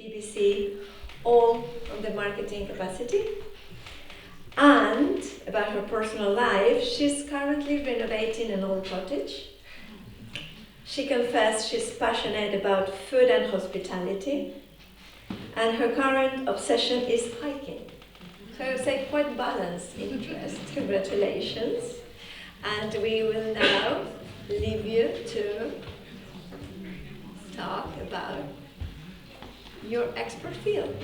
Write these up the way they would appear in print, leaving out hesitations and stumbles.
BBC, all on the marketing capacity. And about her personal life, she's currently renovating an old cottage. She confessed she's passionate about food and hospitality, and her current obsession is hiking. So I would say quite balanced interest. Congratulations. And we will now leave you to talk about your expert field.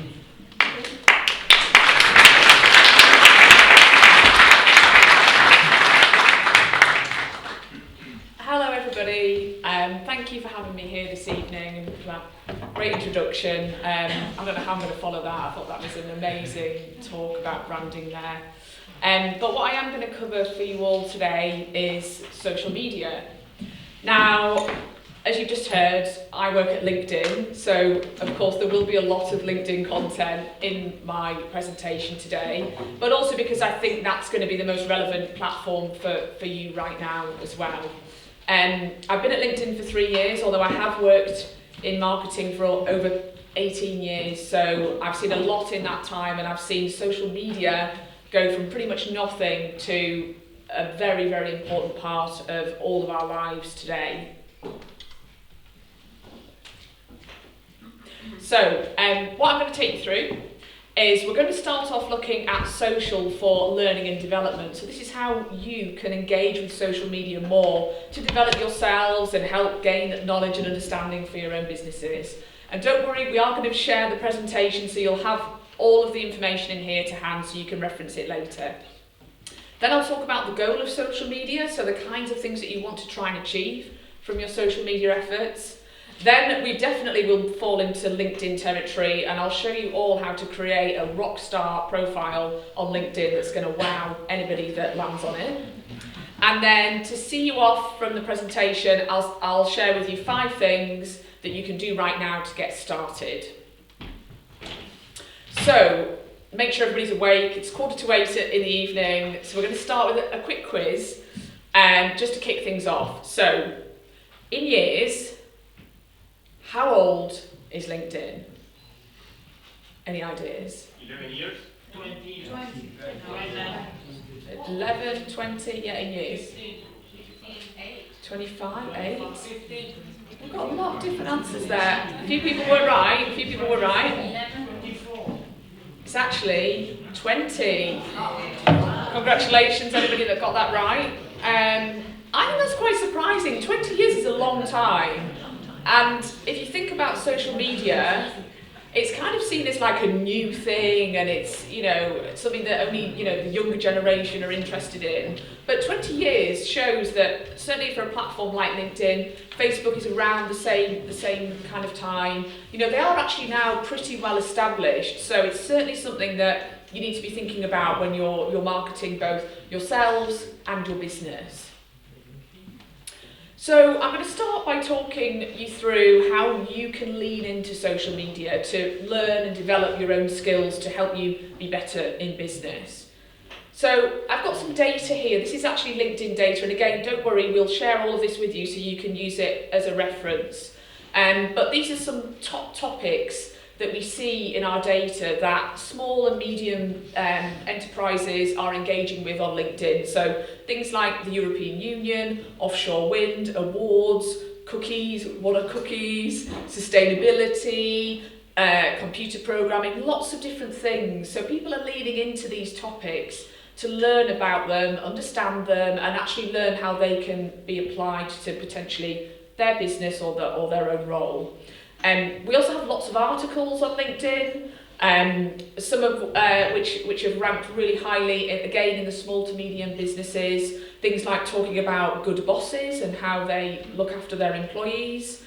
Hello everybody, thank you for having me here this evening and for that great introduction. I don't know how I'm going to follow that. I thought that was an amazing talk about branding there. But what I am going to cover for you all today is social media. Now, as you've just heard, I work at LinkedIn, so of course there will be a lot of LinkedIn content in my presentation today, but also because I think that's going to be the most relevant platform for you right now as well. I've been at LinkedIn for 3 years, although I have worked in marketing for over 18 years, so I've seen a lot in that time, and I've seen social media go from pretty much nothing to a very, very important part of all of our lives today. So, what I'm going to take you through is we're going to start off looking at social for learning and development. So this is how you can engage with social media more to develop yourselves and help gain knowledge and understanding for your own businesses. And don't worry, we are going to share the presentation, so you'll have all of the information in here to hand so you can reference it later. Then I'll talk about the goal of social media, so the kinds of things that you want to try and achieve from your social media efforts. Then we definitely will fall into LinkedIn territory, and I'll show you all how to create a rockstar profile on LinkedIn that's going to wow anybody that lands on it. And then to see you off from the presentation, I'll share with you 5 things that you can do right now to get started. So make sure everybody's awake. It's 7:45 in the evening, so we're going to start with a quick quiz, just to kick things off. So, in years, how old is LinkedIn? Any ideas? 11 years? 20 years. 11, 20, yeah, in years. 15, 8. 25, 8. 15. We've got a lot of different answers there. A few people were right, 24. It's actually 20. Congratulations, everybody that got that right. I think that's quite surprising. 20 years is a long time. And if you think about social media, it's kind of seen as like a new thing, and it's, something that only, the younger generation are interested in. But 20 years shows that, certainly for a platform like LinkedIn, Facebook is around the same kind of time. They are actually now pretty well established, so it's certainly something that you need to be thinking about when you're marketing both yourselves and your business. So I'm going to start by talking you through how you can lean into social media to learn and develop your own skills to help you be better in business. So I've got some data here. This is actually LinkedIn data, and again, don't worry, we'll share all of this with you so you can use it as a reference. But these are some top topics that we see in our data that small and medium enterprises are engaging with on LinkedIn. So things like the European Union, offshore wind, awards, cookies, what are cookies, sustainability, computer programming, lots of different things. So people are leading into these topics to learn about them, understand them, and actually learn how they can be applied to potentially their business or their own role. We also have lots of articles on LinkedIn, some of which have ranked really highly, again, in the small to medium businesses. Things like talking about good bosses and how they look after their employees.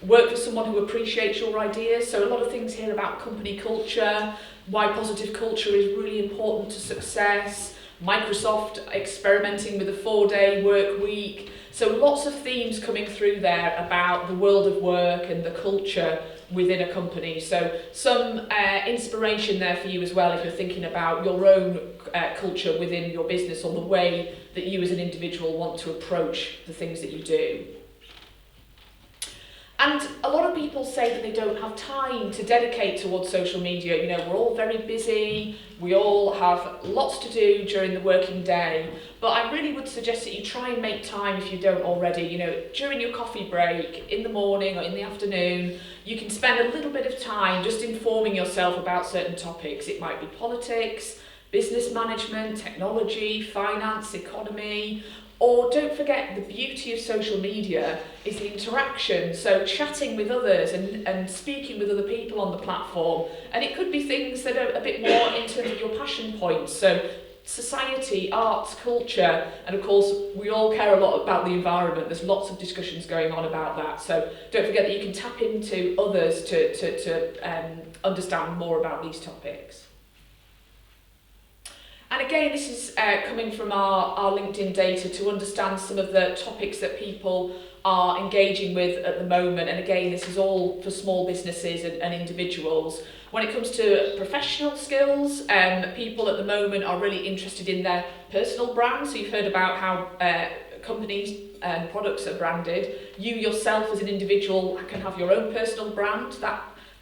Work for someone who appreciates your ideas. So a lot of things here about company culture, why positive culture is really important to success. Microsoft experimenting with a 4-day work week. So lots of themes coming through there about the world of work and the culture within a company. So some inspiration there for you as well if you're thinking about your own culture within your business or the way that you as an individual want to approach the things that you do. And a lot of people say that they don't have time to dedicate towards social media. You know, we're all very busy, we all have lots to do during the working day, but I really would suggest that you try and make time if you don't already. You know, during your coffee break, in the morning or in the afternoon, you can spend a little bit of time just informing yourself about certain topics. It might be politics, business management, technology, finance, economy. Or don't forget, the beauty of social media is the interaction, so chatting with others and speaking with other people on the platform. And it could be things that are a bit more in terms of your passion points, so society, arts, culture, and of course we all care a lot about the environment. There's lots of discussions going on about that, so don't forget that you can tap into others to understand more about these topics. And again, this is coming from our LinkedIn data to understand some of the topics that people are engaging with at the moment. And again, this is all for small businesses and individuals. When it comes to professional skills, people at the moment are really interested in their personal brand. So you've heard about how companies and products are branded. You yourself as an individual can have your own personal brand.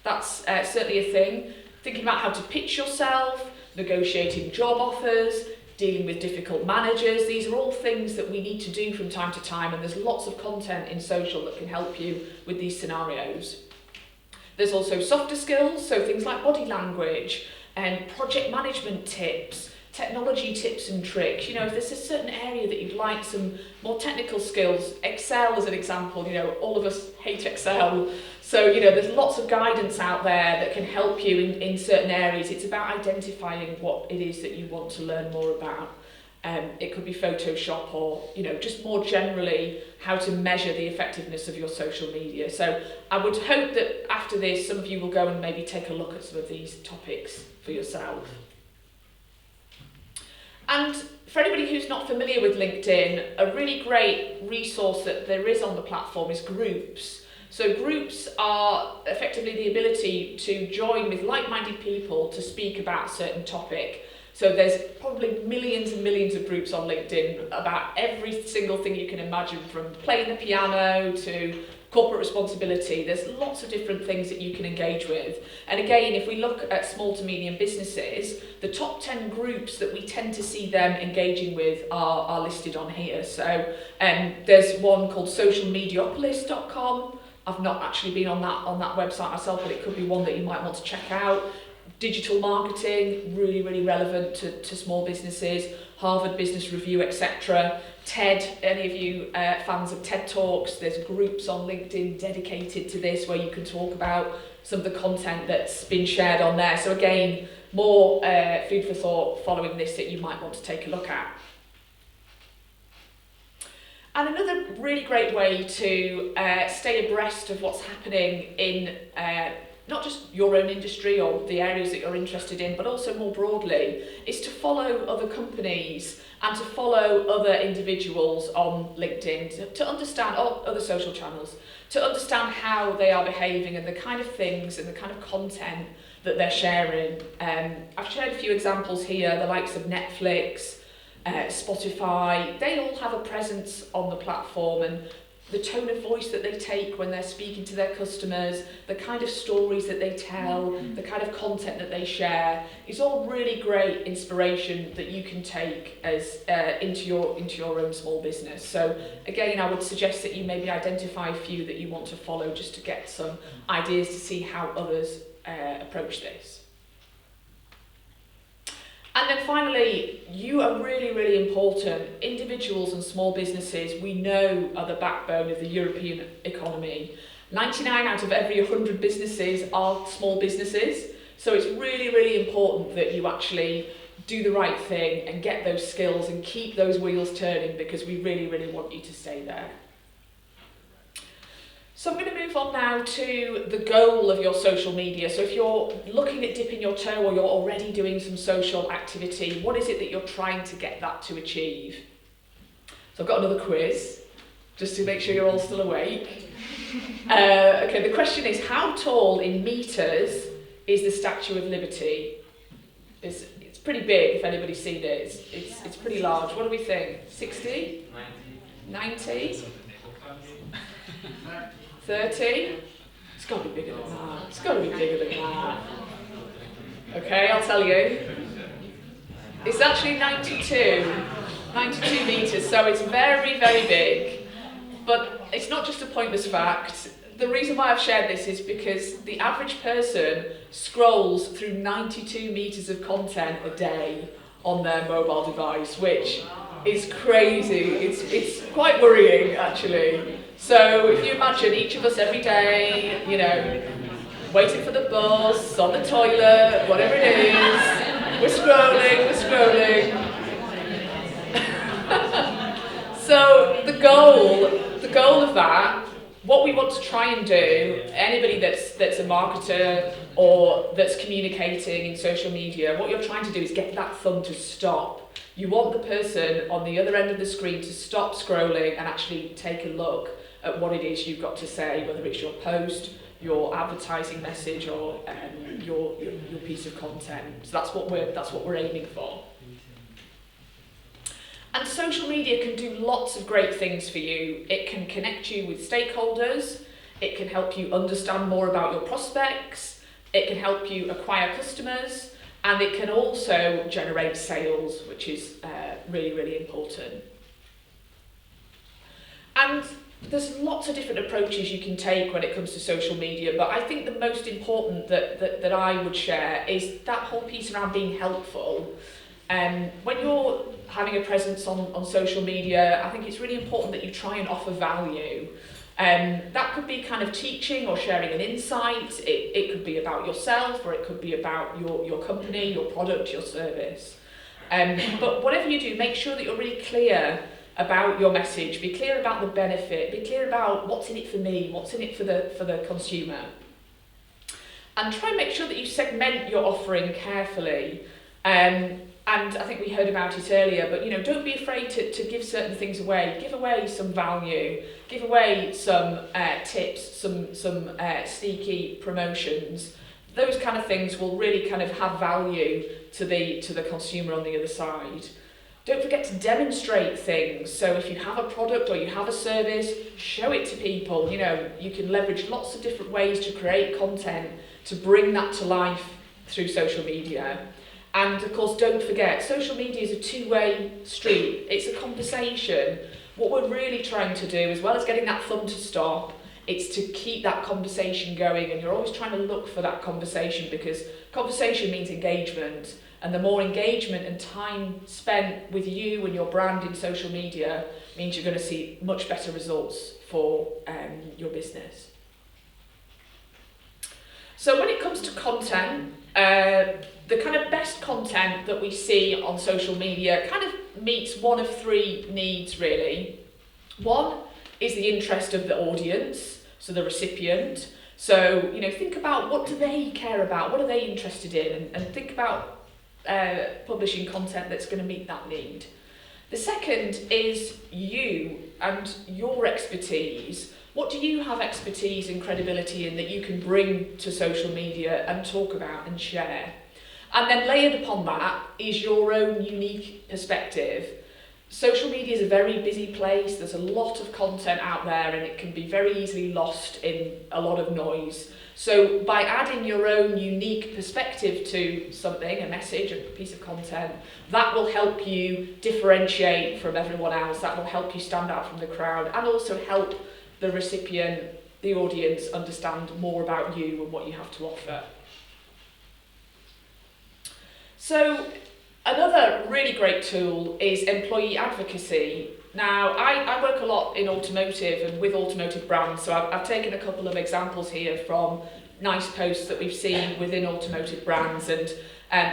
That's certainly a thing. Thinking about how to pitch yourself, negotiating job offers, dealing with difficult managers. These are all things that we need to do from time to time, and there's lots of content in social that can help you with these scenarios. There's also softer skills, so things like body language and project management tips, technology tips and tricks. You know, if there's a certain area that you'd like some more technical skills, Excel as an example, you know, all of us hate Excel. So, you know, there's lots of guidance out there that can help you in certain areas. It's about identifying what it is that you want to learn more about. It could be Photoshop or, you know, just more generally how to measure the effectiveness of your social media. So I would hope that after this, some of you will go and maybe take a look at some of these topics for yourself. And for anybody who's not familiar with LinkedIn, a really great resource that there is on the platform is groups. So groups are effectively the ability to join with like-minded people to speak about a certain topic. So there's probably millions and millions of groups on LinkedIn about every single thing you can imagine, from playing the piano to corporate responsibility. There's lots of different things that you can engage with. And again, if we look at small to medium businesses, the top 10 groups that we tend to see them engaging with are listed on here. So there's one called socialmediopolis.com. I've not actually been on that website myself, but it could be one that you might want to check out. Digital marketing, really, really relevant to small businesses. Harvard Business Review, etc. TED, any of you fans of TED Talks, there's groups on LinkedIn dedicated to this where you can talk about some of the content that's been shared on there. So again, more food for thought following this that you might want to take a look at. And another really great way to stay abreast of what's happening in not just your own industry or the areas that you're interested in, but also more broadly, is to follow other companies and to follow other individuals on LinkedIn, to understand, or other social channels, to understand how they are behaving and the kind of things and the kind of content that they're sharing. I've shared a few examples here, the likes of Netflix, Spotify. They all have a presence on the platform, and the tone of voice that they take when they're speaking to their customers, the kind of stories that they tell, the kind of content that they share, is all really great inspiration that you can take as into your own small business. So again, I would suggest that you maybe identify a few that you want to follow just to get some ideas to see how others approach this. And then finally, you are really, really important. Individuals and small businesses, we know, are the backbone of the European economy. 99 out of every 100 businesses are small businesses. So it's really, really important that you actually do the right thing and get those skills and keep those wheels turning, because we really, really want you to stay there. So I'm going to move on now to the goal of your social media. So if you're looking at dipping your toe or you're already doing some social activity, what is it that you're trying to get that to achieve? So I've got another quiz, just to make sure you're all still awake. Okay, the question is, how tall in metres is the Statue of Liberty? It's pretty big, if anybody's seen it. It's pretty large. What do we think? 60? 90? 30? It's got to be bigger than that. It's got to be bigger than that. Okay, I'll tell you. It's actually 92 metres, so it's very, very big. But it's not just a pointless fact. The reason why I've shared this is because the average person scrolls through 92 metres of content a day on their mobile device, which is crazy. It's quite worrying, actually. So if you imagine each of us every day, you know, waiting for the bus, on the toilet, whatever it is, we're scrolling. So the goal of that, what we want to try and do, anybody that's a marketer or that's communicating in social media, what you're trying to do is get that thumb to stop. You want the person on the other end of the screen to stop scrolling and actually take a look at what it is you've got to say, whether it's your post, your advertising message, or your piece of content. So that's what we're aiming for. And social media can do lots of great things for you. It can connect you with stakeholders. It can help you understand more about your prospects. It can help you acquire customers. And it can also generate sales, which is really, really important. And there's lots of different approaches you can take when it comes to social media, but I think the most important that I would share is that whole piece around being helpful. When you're having a presence on social media, I think it's really important that you try and offer value. That could be kind of teaching or sharing an insight. It could be about yourself, or it could be about your company, your product, your service. But whatever you do, make sure that you're really clear about your message. Be clear about the benefit. Be clear about what's in it for me, what's in it for the consumer. And try and make sure that you segment your offering carefully. And I think we heard about it earlier, but don't be afraid to give certain things away. Give away some value. Give away some tips, some sneaky promotions. Those kind of things will really kind of have value to the consumer on the other side. Don't forget to demonstrate things. So if you have a product or you have a service, show it to people. You can leverage lots of different ways to create content to bring that to life through social media. And of course, don't forget, social media is a two-way street. It's a conversation. What we're really trying to do, as well as getting that thumb to stop, it's to keep that conversation going. And you're always trying to look for that conversation, because conversation means engagement. And the more engagement and time spent with you and your brand in social media means you're going to see much better results for your business. So when it comes to content, the kind of best content that we see on social media kind of meets one of three needs, really. One is the interest of the audience, so the recipient. So, think about, what do they care about? What are they interested in? And think about publishing content that's going to meet that need. The second is you and your expertise. What do you have expertise and credibility in that you can bring to social media and talk about and share? And then layered upon that is your own unique perspective. Social media is a very busy place. There's a lot of content out there, and it can be very easily lost in a lot of noise. So by adding your own unique perspective to something, a message, a piece of content, that will help you differentiate from everyone else. That will help you stand out from the crowd, and also help the recipient, the audience, understand more about you and what you have to offer. So another really great tool is employee advocacy. Now, I work a lot in automotive and with automotive brands, so I've taken a couple of examples here from nice posts that we've seen within automotive brands, and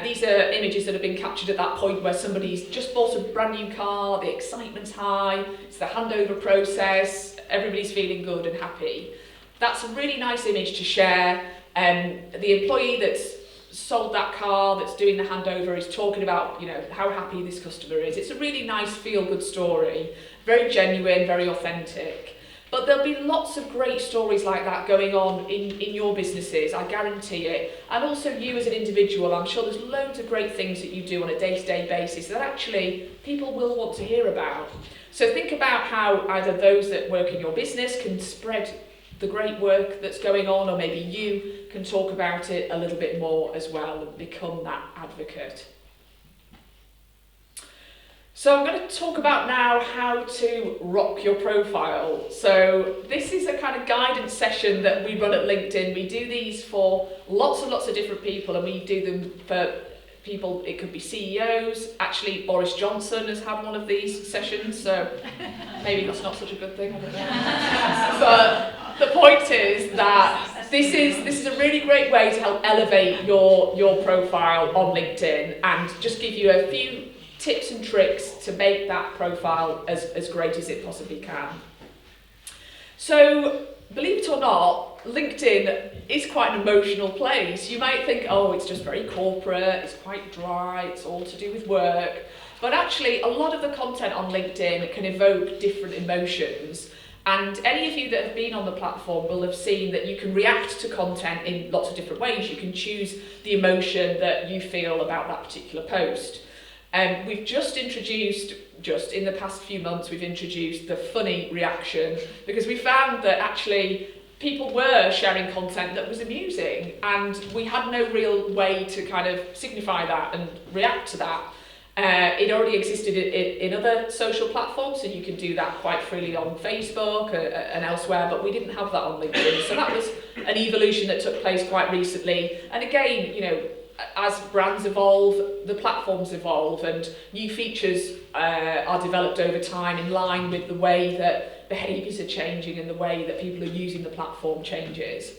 these are images that have been captured at that point where somebody's just bought a brand new car, the excitement's high, it's the handover process, everybody's feeling good and happy. That's a really nice image to share. The employee that's sold that car, that's doing the handover, is talking about how happy this customer is. It's a really nice feel-good story, very genuine, very authentic. But there'll be lots of great stories like that going on in your businesses, I guarantee it. And also you as an individual, I'm sure there's loads of great things that you do on a day-to-day basis that actually people will want to hear about. So think about how either those that work in your business can spread the great work that's going on, or maybe you can talk about it a little bit more as well and become that advocate. So I'm going to talk about now how to rock your profile. So this is a kind of guidance session that we run at LinkedIn. We do these for lots and lots of different people, and we do them for people, it could be CEOs. Actually, Boris Johnson has had one of these sessions, so maybe that's not such a good thing, I don't know. But the point is that this is a really great way to help elevate your profile on LinkedIn and just give you a few tips and tricks to make that profile as great as it possibly can. So, believe it or not, LinkedIn is quite an emotional place. You might think, oh, it's just very corporate, it's quite dry, it's all to do with work. But actually, a lot of the content on LinkedIn can evoke different emotions. And any of you that have been on the platform will have seen that you can react to content in lots of different ways. You can choose the emotion that you feel about that particular post. We've just in the past few months, we've introduced the funny reaction, because we found that actually people were sharing content that was amusing, and we had no real way to kind of signify that and react to that. It already existed in other social platforms, so you can do that quite freely on Facebook and elsewhere, but we didn't have that on LinkedIn. So that was an evolution that took place quite recently. And again, you know, as brands evolve, the platforms evolve, and new features are developed over time in line with the way that behaviours are changing and the way that people are using the platform changes.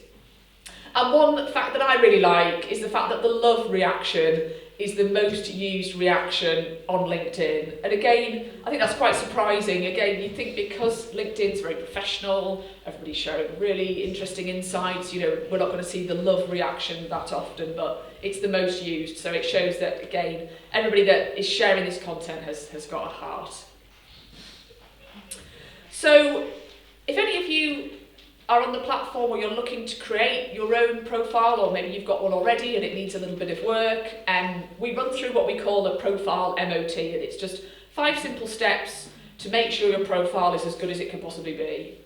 And one fact that I really like is the fact that the love reaction is the most used reaction on LinkedIn. And again, I think that's quite surprising. Again, you think because LinkedIn's very professional, everybody's sharing really interesting insights, you know, we're not going to see the love reaction that often, but it's the most used. So it shows that, again, everybody that is sharing this content has got a heart. So if any of you are on the platform or you're looking to create your own profile, or maybe you've got one already and it needs a little bit of work, we run through what we call a profile MOT, and it's just 5 simple steps to make sure your profile is as good as it can possibly be.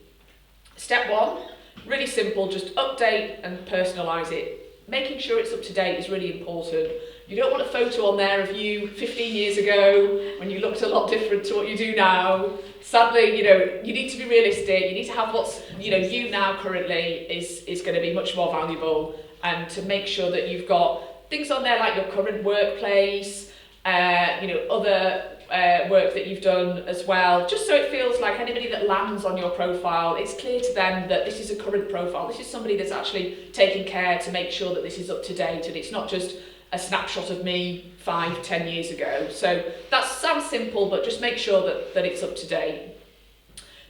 Step 1, really simple, just update and personalise it. Making sure it's up to date is really important. You don't want a photo on there of you 15 years ago when you looked a lot different to what you do now. Sadly, you know, you need to be realistic. You need to have what's, you know, you now currently is going to be much more valuable, and to make sure that you've got things on there like your current workplace, you know, other work that you've done as well, just so it feels like anybody that lands on your profile, it's clear to them that this is a current profile. This is somebody that's actually taking care to make sure that this is up to date, and it's not just a snapshot of me 5-10 years ago. So that sounds simple, but just make sure that it's up to date.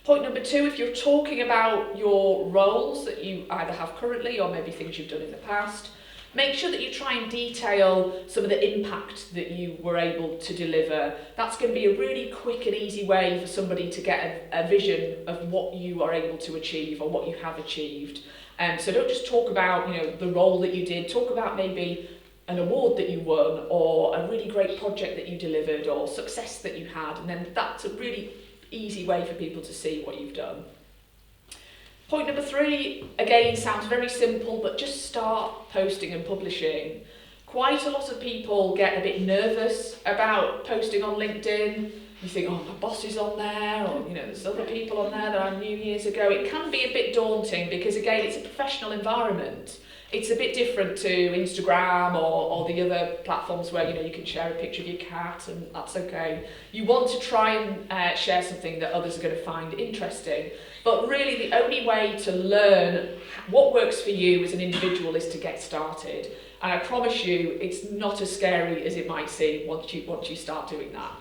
Point number 2, if you're talking about your roles that you either have currently or maybe things you've done in the past, make sure that you try and detail some of the impact that you were able to deliver. That's going to be a really quick and easy way for somebody to get a vision of what you are able to achieve or what you have achieved. So don't just talk about, you know, the role that you did. Talk about maybe an award that you won, or a really great project that you delivered, or success that you had, and then that's a really easy way for people to see what you've done. Point number 3, again, sounds very simple, but just start posting and publishing. Quite a lot of people get a bit nervous about posting on LinkedIn. You think, oh, my boss is on there, or, you know, there's other people on there that I knew years ago. It can be a bit daunting because, again, it's a professional environment. It's a bit different to Instagram or the other platforms where, you know, you can share a picture of your cat and that's okay. You want to try and share something that others are going to find interesting. But really the only way to learn what works for you as an individual is to get started. And I promise you, it's not as scary as it might seem once you start doing that.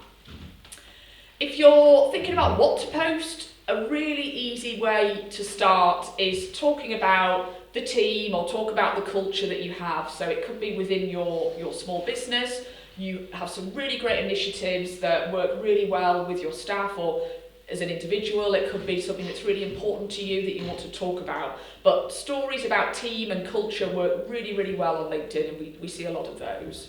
If you're thinking about what to post, a really easy way to start is talking about the team, or talk about the culture that you have. So it could be within your small business. You have some really great initiatives that work really well with your staff, or as an individual, it could be something that's really important to you that you want to talk about. But stories about team and culture work really, really well on LinkedIn, and we see a lot of those.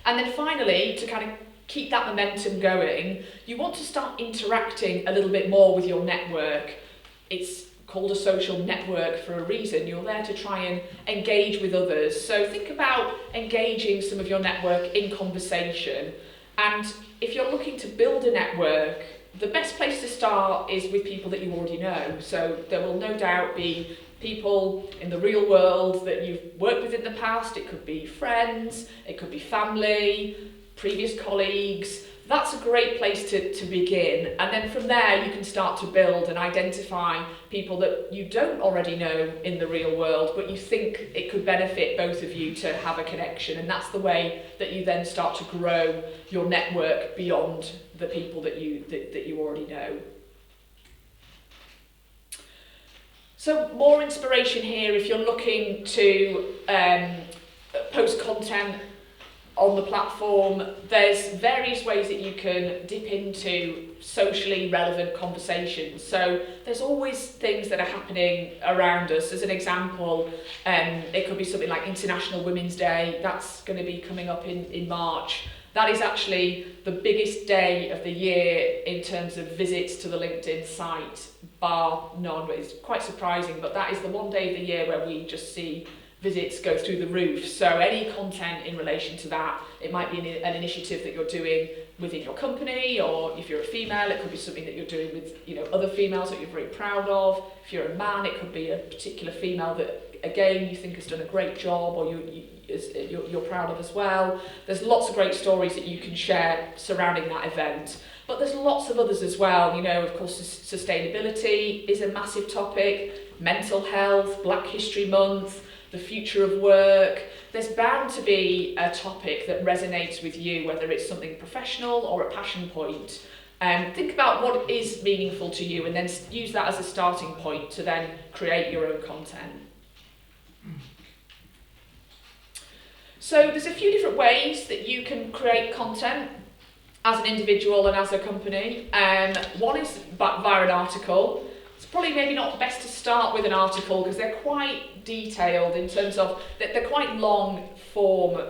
And then finally, to kind of keep that momentum going, you want to start interacting a little bit more with your network. It's called a social network for a reason. You're there to try and engage with others. So think about engaging some of your network in conversation. And if you're looking to build a network, the best place to start is with people that you already know. So there will no doubt be people in the real world that you've worked with in the past. It could be friends, it could be family, previous colleagues. That's a great place to begin, and then from there you can start to build and identify people that you don't already know in the real world, but you think it could benefit both of you to have a connection, and that's the way that you then start to grow your network beyond the people that you already know. So more inspiration here if you're looking to post content on the platform. There's various ways that you can dip into socially relevant conversations. So there's always things that are happening around us. As an example, it could be something like International Women's Day. That's going to be coming up in March. That is actually the biggest day of the year in terms of visits to the LinkedIn site, bar none. It's quite surprising, but that is the one day of the year where we just see visits go through the roof. So any content in relation to that, it might be an initiative that you're doing within your company, or if you're a female, it could be something that you're doing with other females that you're very proud of. If you're a man, it could be a particular female that again you think has done a great job, or you're proud of as well. There's lots of great stories that you can share surrounding that event. But there's lots of others as well. Of course, sustainability is a massive topic, mental health, Black History Month, the future of work. There's bound to be a topic that resonates with you, whether it's something professional or a passion point. Think about what is meaningful to you and then use that as a starting point to then create your own content. So there's a few different ways that you can create content as an individual and as a company. One is via an article. It's probably maybe not best to start with an article because they're quite detailed in terms of that they're quite long form,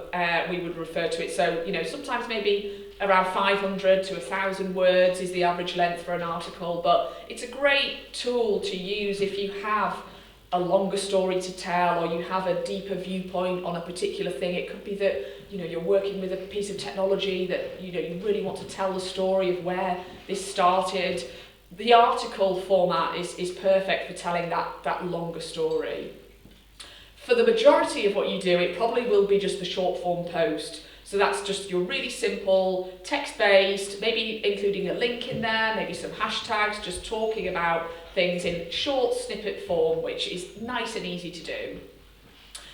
we would refer to it. So sometimes maybe around 500 to 1,000 words is the average length for an article, but it's a great tool to use if you have a longer story to tell, or you have a deeper viewpoint on a particular thing. It could be that you're working with a piece of technology that you really want to tell the story of where this started. The article format is perfect for telling that longer story. For the majority of what you do, it probably will be just the short form post. So that's just your really simple text-based, maybe including a link in there, maybe some hashtags, just talking about things in short snippet form, which is nice and easy to do.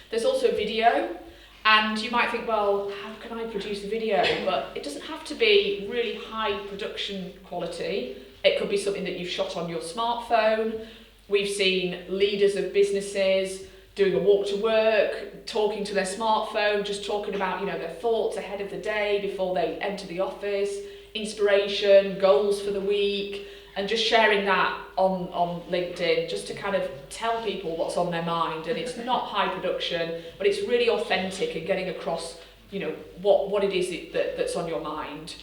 There's also video, and you might think, well, how can I produce a video? But it doesn't have to be really high production quality. It could be something that you've shot on your smartphone. We've seen leaders of businesses doing a walk to work, talking to their smartphone, just talking about their thoughts ahead of the day before they enter the office, inspiration, goals for the week, and just sharing that on LinkedIn just to kind of tell people what's on their mind. And it's not high production, but it's really authentic and getting across what it is that's on your mind.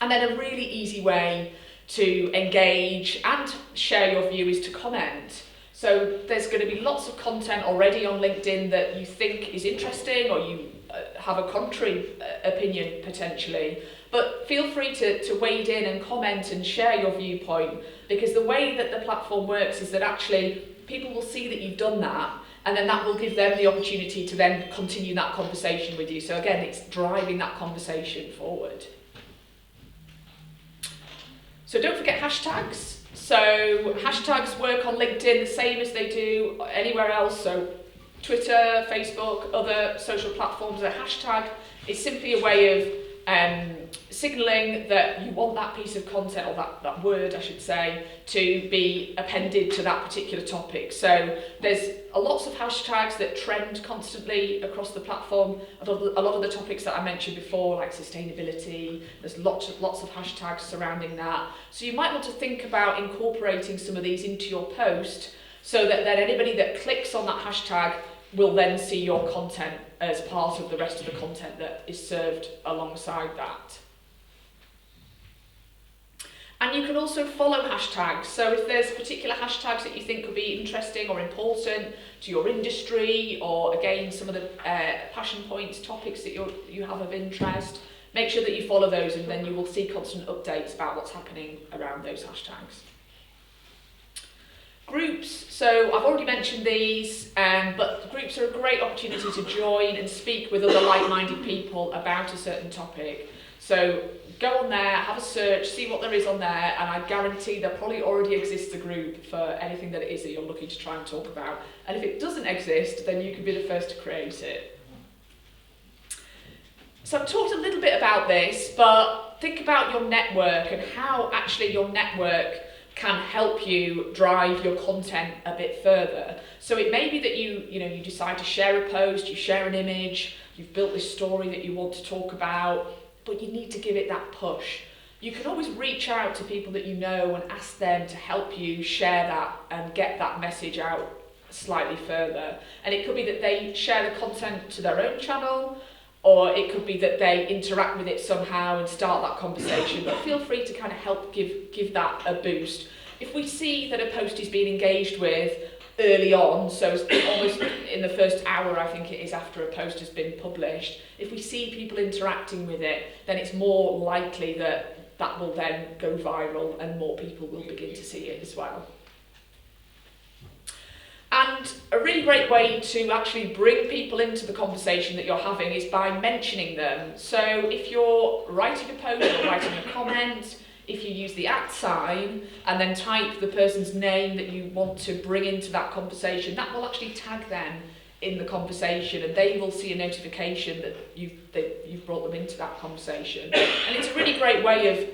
And then a really easy way to engage and share your view is to comment. So there's going to be lots of content already on LinkedIn that you think is interesting, or you have a contrary opinion potentially. But feel free to wade in and comment and share your viewpoint, because the way that the platform works is that actually people will see that you've done that, and then that will give them the opportunity to then continue that conversation with you. So again, it's driving that conversation forward. So don't forget hashtags. So hashtags work on LinkedIn the same as they do anywhere else. So Twitter, Facebook, other social platforms, a hashtag is simply a way of signalling that you want that piece of content, or that word I should say, to be appended to that particular topic. So there's lots of hashtags that trend constantly across the platform. A lot of the topics that I mentioned before, like sustainability, there's lots of hashtags surrounding that. So you might want to think about incorporating some of these into your post, so that then anybody that clicks on that hashtag will then see your content as part of the rest of the content that is served alongside that. And you can also follow hashtags. So if there's particular hashtags that you think could be interesting or important to your industry, or again, some of the passion points, topics that you have of interest, make sure that you follow those, and then you will see constant updates about what's happening around those hashtags. Groups, so I've already mentioned these, but groups are a great opportunity to join and speak with other like-minded people about a certain topic. So go on there, have a search, see what there is on there, and I guarantee there probably already exists a group for anything that it is that you're looking to try and talk about. And if it doesn't exist, then you can be the first to create it. So I've talked a little bit about this, but think about your network and how actually your network can help you drive your content a bit further. So it may be that you decide to share a post, you share an image, you've built this story that you want to talk about, but you need to give it that push. You can always reach out to people that you know and ask them to help you share that and get that message out slightly further. And it could be that they share the content to their own channel, or it could be that they interact with it somehow and start that conversation, but feel free to kind of help give that a boost. If we see that a post is being engaged with early on, so almost in the first hour, I think it is, after a post has been published, if we see people interacting with it, then it's more likely that that will then go viral and more people will begin to see it as well. And a really great way to actually bring people into the conversation that you're having is by mentioning them. So if you're writing a post or writing a comment, if you use the @ sign and then type the person's name that you want to bring into that conversation, that will actually tag them in the conversation, and they will see a notification that you've brought them into that conversation. And it's a really great way of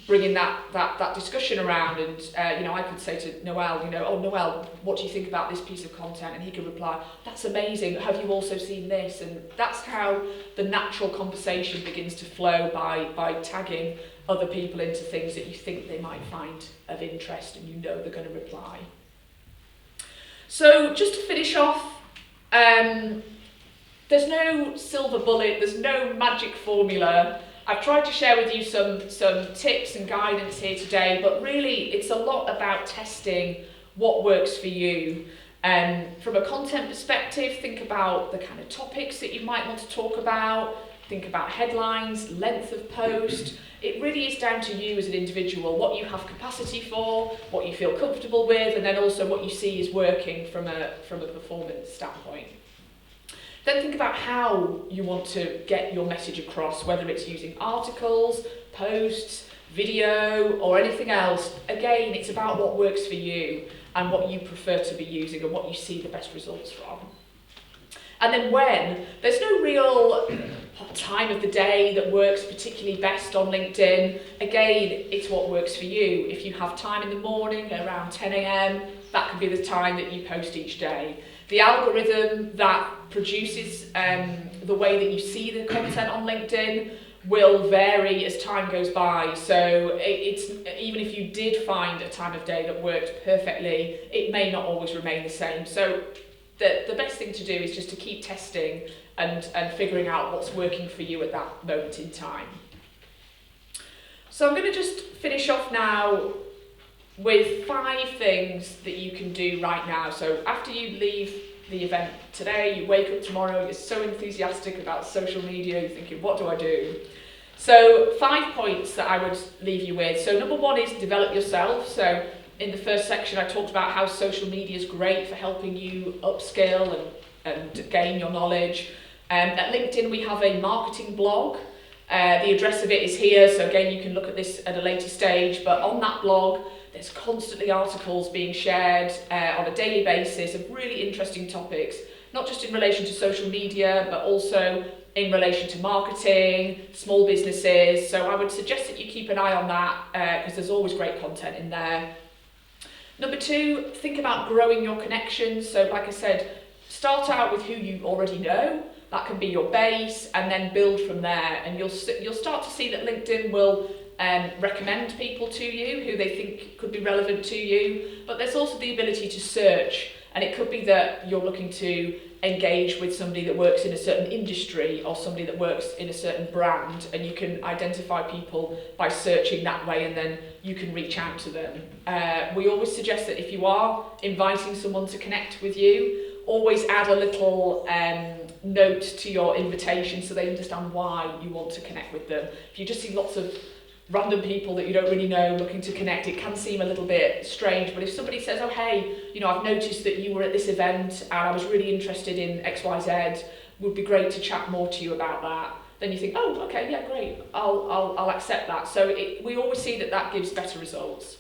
bringing that discussion around, and I could say to Noel, oh Noel, what do you think about this piece of content? And he could reply, that's amazing, have you also seen this? And that's how the natural conversation begins to flow, by tagging other people into things that you think they might find of interest and they're going to reply. So just to finish off, there's no silver bullet, there's no magic formula. I've tried to share with you some tips and guidance here today, but really it's a lot about testing what works for you. From a content perspective, think about the kind of topics that you might want to talk about, think about headlines, length of post. It really is down to you as an individual, what you have capacity for, what you feel comfortable with, and then also what you see is working from a performance standpoint. Then think about how you want to get your message across, whether it's using articles, posts, video, or anything else. Again, it's about what works for you and what you prefer to be using and what you see the best results from. And then when, there's no real time of the day that works particularly best on LinkedIn. Again, it's what works for you. If you have time in the morning around 10 a.m, that could be the time that you post each day. The algorithm that produces the way that you see the content on LinkedIn will vary as time goes by. So it's even if you did find a time of day that worked perfectly, it may not always remain the same. So the best thing to do is just to keep testing and figuring out what's working for you at that moment in time. So I'm going to just finish off now with 5 things that you can do right now. So after you leave the event today, you wake up tomorrow, you're so enthusiastic about social media, you're thinking, what do I do? So 5 points that I would leave you with. So number 1 is develop yourself. So in the first section, I talked about how social media is great for helping you upskill and gain your knowledge. At LinkedIn, we have a marketing blog. The address of it is here, so again, you can look at this at a later stage, but on that blog, there's constantly articles being shared on a daily basis of really interesting topics, not just in relation to social media, but also in relation to marketing, small businesses. So I would suggest that you keep an eye on that because there's always great content in there. Number 2, think about growing your connections. So like I said, start out with who you already know. That can be your base, and then build from there. And you'll start to see that LinkedIn will recommend people to you who they think could be relevant to you. But there's also the ability to search And it could be that you're looking to engage with somebody that works in a certain industry or somebody that works in a certain brand, and you can identify people by searching that way, and then you can reach out to them. We always suggest that if you are inviting someone to connect with you, always add a little note to your invitation so they understand why you want to connect with them. If you just see lots of random people that you don't really know looking to connect, it can seem a little bit strange. But if somebody says, oh hey, you know, I've noticed that you were at this event and I was really interested in XYZ, would be great to chat more to you about that, then you think, oh okay, yeah, great, I'll accept that. So we always see that gives better results.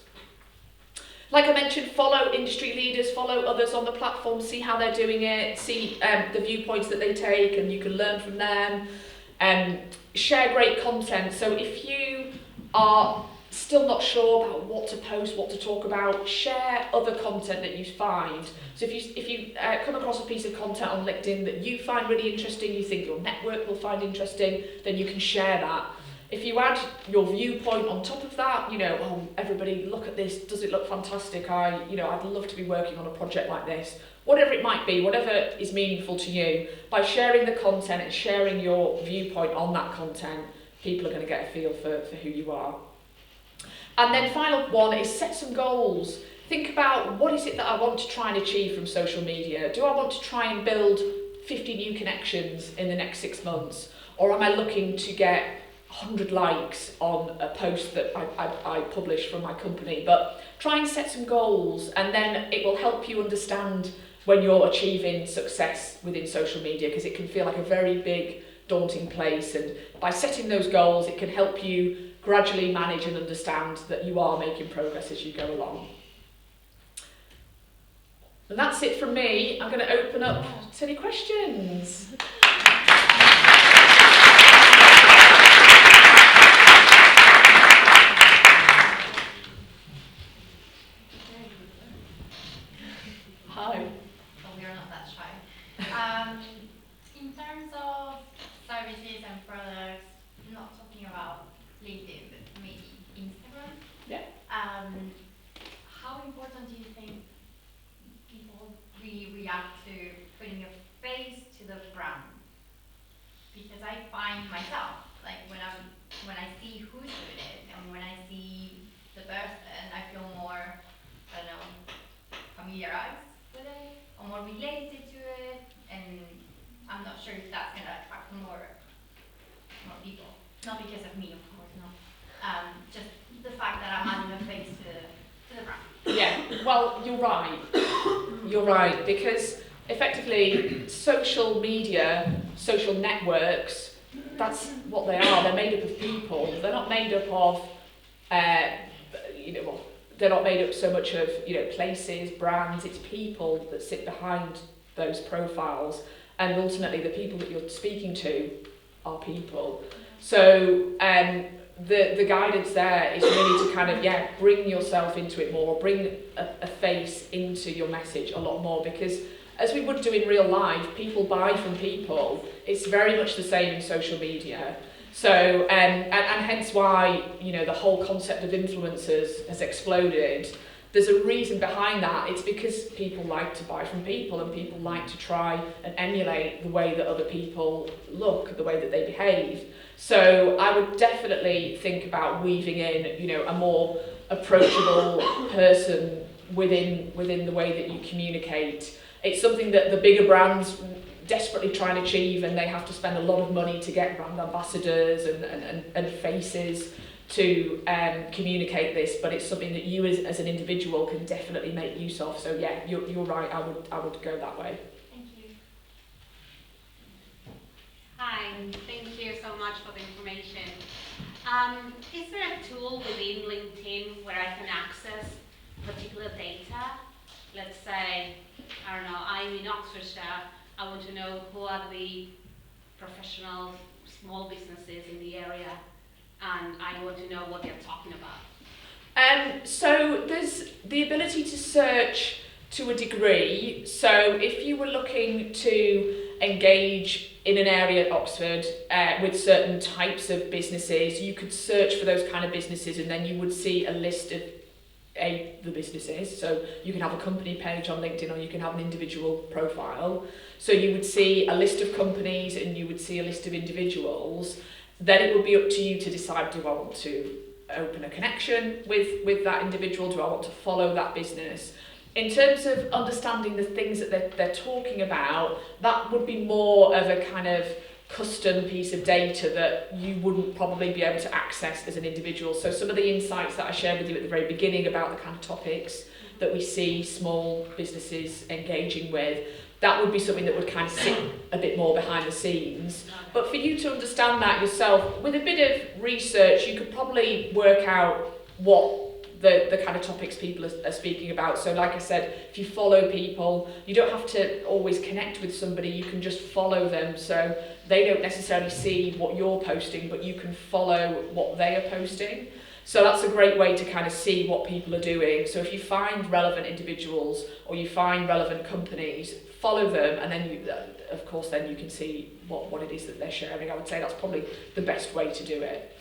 Like I mentioned, follow industry leaders, follow others on the platform, see how they're doing it, see the viewpoints that they take, and you can learn from them. Share great content. So if you are still not sure about what to post, what to talk about, share other content that you find. So if you come across a piece of content on LinkedIn that you find really interesting, you think your network will find interesting, then you can share that. If you add your viewpoint on top of that, you know, oh, everybody look at this, does it look fantastic? I'd love to be working on a project like this. Whatever it might be, whatever is meaningful to you, by sharing the content and sharing your viewpoint on that content, people are going to get a feel for who you are. And then final one is set some goals. Think about, what is it that I want to try and achieve from social media? Do I want to try and build 50 new connections in the next 6 months? Or am I looking to get 100 likes on a post that I publish from my company? But try and set some goals, and then it will help you understand when you're achieving success within social media, because it can feel like a very big, daunting place. And by setting those goals, it can help you gradually manage and understand that you are making progress as you go along. And that's it from me. I'm going to open up to any questions. Hi. So we are not that shy. In terms of services and products, not talking about LinkedIn, but maybe Instagram. Yeah. How important do you think people react to putting a face to the brand? Because I find myself, like when I see who's doing it and when I see the person, I feel more, I don't know, familiarized with it or more related to it, and I'm not sure if that's gonna attract more people. Not because of me, of course, no. Just the fact that I'm adding a face to the brand. Yeah, well, you're right. You're right, because effectively social media, social networks, that's what they are. They're made up of people. They're not made up of, they're not made up so much of, places, brands. It's people that sit behind those profiles, and ultimately the people that you're speaking to are people. So the guidance there is really to kind of, bring yourself into it more, bring a face into your message a lot more, because as we would do in real life, people buy from people. It's very much the same in social media. So, and hence why, the whole concept of influencers has exploded. There's a reason behind that. It's because people like to buy from people, and people like to try and emulate the way that other people look, the way that they behave. So I would definitely think about weaving in, a more approachable person within the way that you communicate. It's something that the bigger brands desperately try and achieve, and they have to spend a lot of money to get brand ambassadors and faces to communicate this, but it's something that you as an individual can definitely make use of. So yeah, you're right, I would go that way. Thank you. Hi, thank you so much for the information. Is there a tool within LinkedIn where I can access particular data? Let's say, I don't know, I'm in Oxfordshire, I want to know who are the professional small businesses in the area, and I want to know what they're talking about. So there's the ability to search to a degree. So if you were looking to engage in an area at Oxford with certain types of businesses, you could search for those kind of businesses, and then you would see a list of the business is. So you can have a company page on LinkedIn, or you can have an individual profile. So you would see a list of companies and you would see a list of individuals. Then it would be up to you to decide, do I want to open a connection with that individual? Do I want to follow that business? In terms of understanding the things that they're talking about, that would be more of a kind of custom piece of data that you wouldn't probably be able to access as an individual. So some of the insights that I shared with you at the very beginning about the kind of topics that we see small businesses engaging with, that would be something that would kind of sit a bit more behind the scenes. But for you to understand that yourself, with a bit of research, you could probably work out what the kind of topics people are speaking about. So like I said, if you follow people, you don't have to always connect with somebody, you can just follow them. So they don't necessarily see what you're posting, but you can follow what they are posting. So that's a great way to kind of see what people are doing. So if you find relevant individuals or you find relevant companies, follow them, and then you, of course, then you can see what it is that they're sharing. I would say that's probably the best way to do it.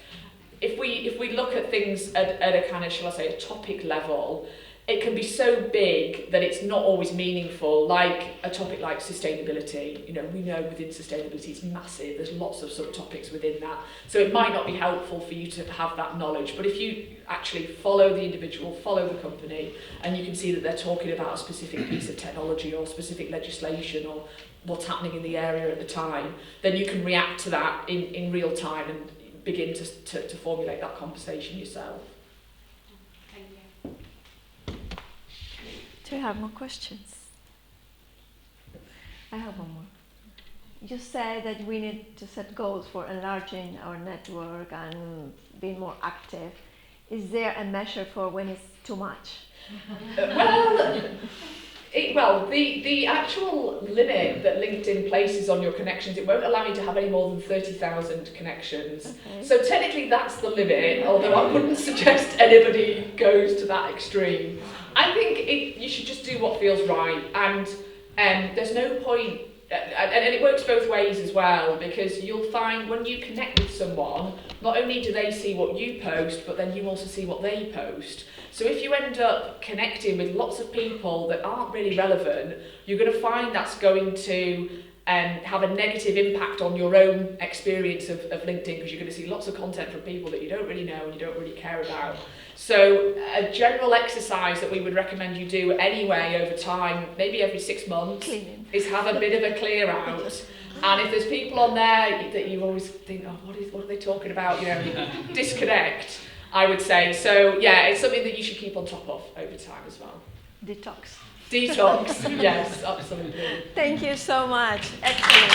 If we look at things at a kind of, shall I say, a topic level, it can be so big that it's not always meaningful, like a topic like sustainability. You know, we know within sustainability it's massive, there's lots of subtopics within that. So it might not be helpful for you to have that knowledge, but if you actually follow the individual, follow the company, and you can see that they're talking about a specific piece of technology or specific legislation or what's happening in the area at the time, then you can react to that in real time and begin to formulate that conversation yourself. Thank you. Do you have more questions? I have one more. You say that we need to set goals for enlarging our network and being more active. Is there a measure for when it's too much? The actual limit that LinkedIn places on your connections, it won't allow you to have any more than 30,000 connections. Okay. So technically that's the limit, although I wouldn't suggest anybody goes to that extreme. I think you should just do what feels right, and there's no point, and it works both ways as well, because you'll find when you connect with someone, not only do they see what you post, but then you also see what they post. So if you end up connecting with lots of people that aren't really relevant, you're going to find that's going to have a negative impact on your own experience of LinkedIn, because you're going to see lots of content from people that you don't really know and you don't really care about. So a general exercise that we would recommend you do anyway over time, maybe every 6 months, is have a bit of a clear out. And if there's people on there that you always think, oh, what are they talking about? You know, disconnect, I would say. So yeah, it's something that you should keep on top of over time as well. Detox. Detox, yes, absolutely. Thank you so much. Excellent.